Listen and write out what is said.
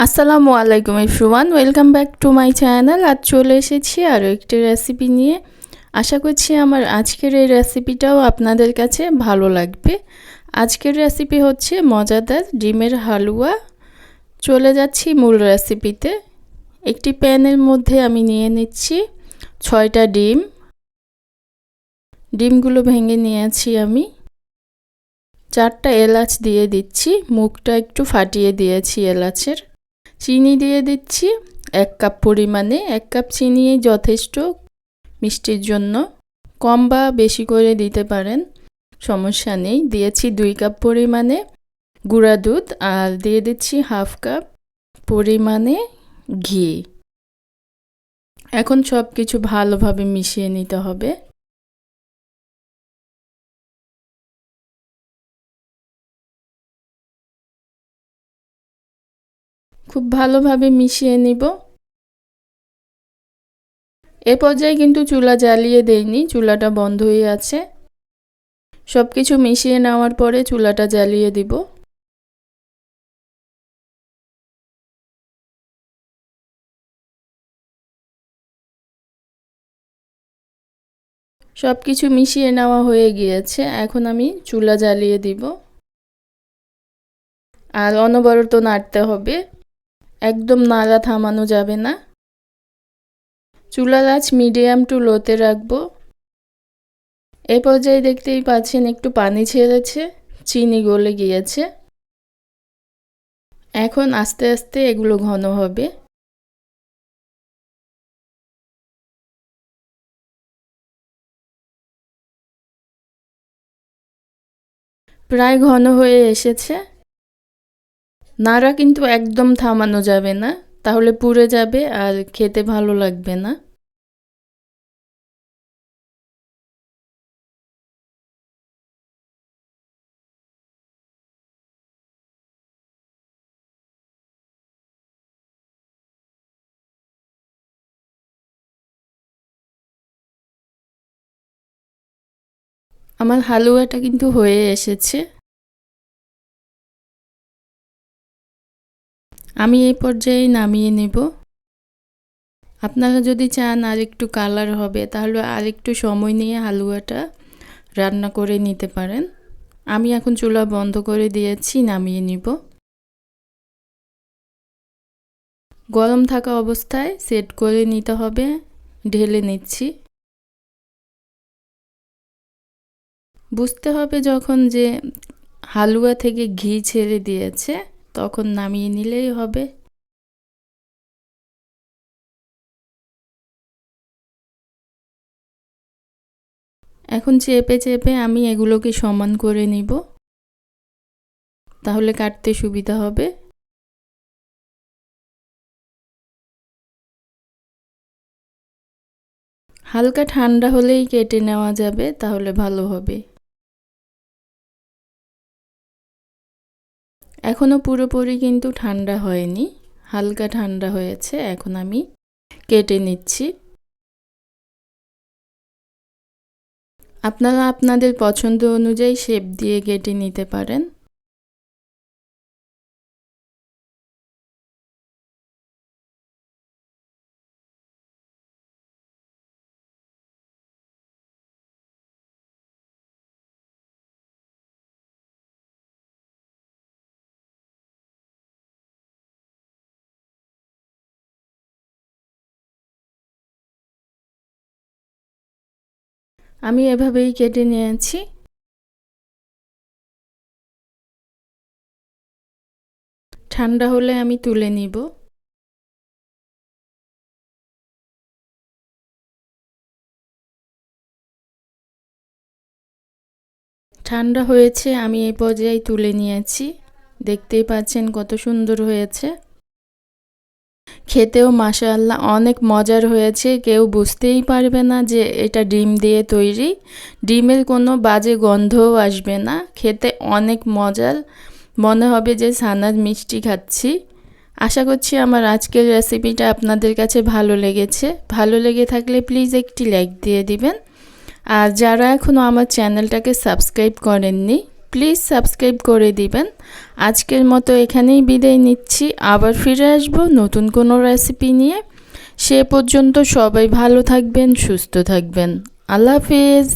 আসসালামু আলাইকুম everyone, welcome back to my channel. আজ চলে এসেছি আরও একটি রেসিপি নিয়ে। আশা করছি আমার আজকের এই রেসিপিটাও আপনাদের কাছে ভালো লাগবে। আজকের রেসিপি হচ্ছে মজাদার ডিমের হালুয়া। চলে যাচ্ছি মূল রেসিপিতে। একটি প্যানের মধ্যে আমি নিয়ে নিচ্ছি 6টা ডিম। ডিমগুলো ভেঙে নিয়েছি আমি। 4টা এলাচ দিয়ে দিচ্ছি, মুখটা একটু ফাটিয়ে দিয়েছি এলাচের। চিনি দিয়ে দিচ্ছি 1 কাপ পরিমাণে। 1 কাপ চিনি যথেষ্ট মিষ্টির জন্য, কম বা বেশি করে দিতে পারেন, সমস্যা নেই। দিয়েছি 2 কাপ পরিমাণে গুঁড়া দুধ আর দিয়ে দিচ্ছি 1/2 কাপ পরিমাণে ঘি। এখন সব কিছু ভালোভাবে মিশিয়ে নিতে হবে। খুব ভালোভাবে মিশিয়ে নিব। এ পর্যায়ে কিন্তু চুলা জ্বালিয়ে দেইনি, চুলাটা বন্ধ হয়ে আছে। সব কিছু মিশিয়ে নেওয়ার পরে চুলাটা জ্বালিয়ে দিব। সব কিছু মিশিয়ে নেওয়া হয়ে গিয়েছে। এখন আমি চুলা জ্বালিয়ে দিব আর অনবরত নাড়তে হবে, একদম নাড়া থামানো যাবে না। চুলার আঁচ মিডিয়াম টু লোতে রাখবো। এই পর্যায়ে দেখতেই পাচ্ছেন একটু পানি ছেড়েছে, চিনি গলে গিয়েছে। এখন আস্তে আস্তে এগুলো ঘন হবে। প্রায় ঘন হয়ে এসেছে। নাড়া কিন্তু একদম থামানো যাবে না, তাহলে পুড়ে যাবে আর খেতে ভালো লাগবে না। আমার হালুয়াটা কিন্তু হয়ে এসেছে। আমি এই পর্যায়ে নামিয়ে নেব। আপনারা যদি চান আর একটু কালার হবে, তাহলে আর একটু সময় নিয়ে হালুয়াটা রান্না করে নিতে পারেন। আমি এখন চুলা বন্ধ করে দিয়েছি, নামিয়ে নিব। গরম থাকা অবস্থায় সেট করে নিতে হবে। ঢেলে নিচ্ছি। বুঝতে হবে যখন যে হালুয়া থেকে ঘি ছেড়ে দিয়েছে, তখন নামিয়ে নিলেই হবে। এখন চেপে চেপে আমি এগুলোকে সমান করে নিব, তাহলে কাটতে সুবিধা হবে। হালকা ঠান্ডা হলেই কেটে নেওয়া যাবে, তাহলে ভালো হবে। এখনো পুরোপুরি কিন্তু ঠান্ডা হয়নি, হালকা ঠান্ডা হয়েছে। এখন আমি কেটে নিচ্ছি। আপনারা আপনাদের পছন্দ অনুযায়ী শেপ দিয়ে কেটে নিতে পারেন। আমি এভাবেই কেটে নিয়েছি। ঠান্ডা হলে আমি তুলে নিব। ঠান্ডা হয়েছে, আমি এই পর্যায়ে তুলে নিয়েছি। দেখতেই পাচ্ছেন কত সুন্দর হয়েছে। খেতেও মাশাআল্লাহ অনেক মজার হয়েছে। কেউ বুঝতেই পারবে না যে এটা ডিম দিয়ে তৈরি। ডিমের কোনো বাজে গন্ধও আসবে না। খেতে অনেক মজার, মনে হবে যে ছানার মিষ্টি খাচ্ছি। আশা করছি আমার আজকের রেসিপিটা আপনাদের কাছে ভালো লেগেছে। ভালো লেগে থাকলে প্লিজ একটি লাইক দিয়ে দিবেন। আর যারা এখনও আমার চ্যানেলটাকে সাবস্ক্রাইব করেননি, প্লিজ সাবস্ক্রাইব করে দিবেন। আজকের মতো এখানেই বিদায় নিচ্ছি, আবার ফিরে আসব নতুন কোনো রেসিপি নিয়ে। সে পর্যন্ত সবাই ভালো থাকবেন, সুস্থ থাকবেন। আল্লাহ হাফেজ।